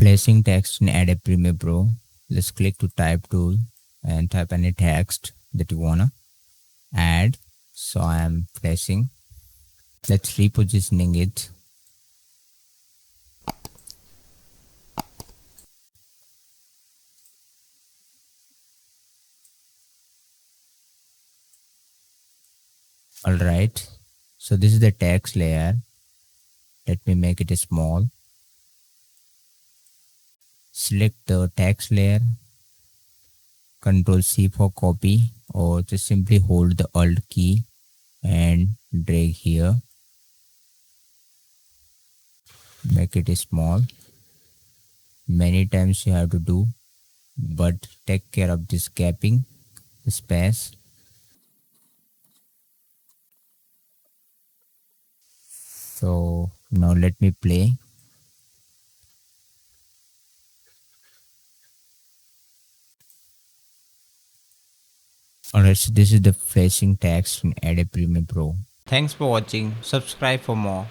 Flashing text in Adobe Premiere Pro. Let's click to type tool and type any text that you wanna add. So I am flashing. Let's repositioning it. Alright. So this is the text layer. Let me make it small. Select the text layer. Control C for copy, or just simply hold the Alt key and drag here. Make it small. Many times you have to do, but take care of this gapping space. So now let me play. Alright, so this is the flashing text in Adobe Premiere Pro. Thanks for watching. Subscribe for more.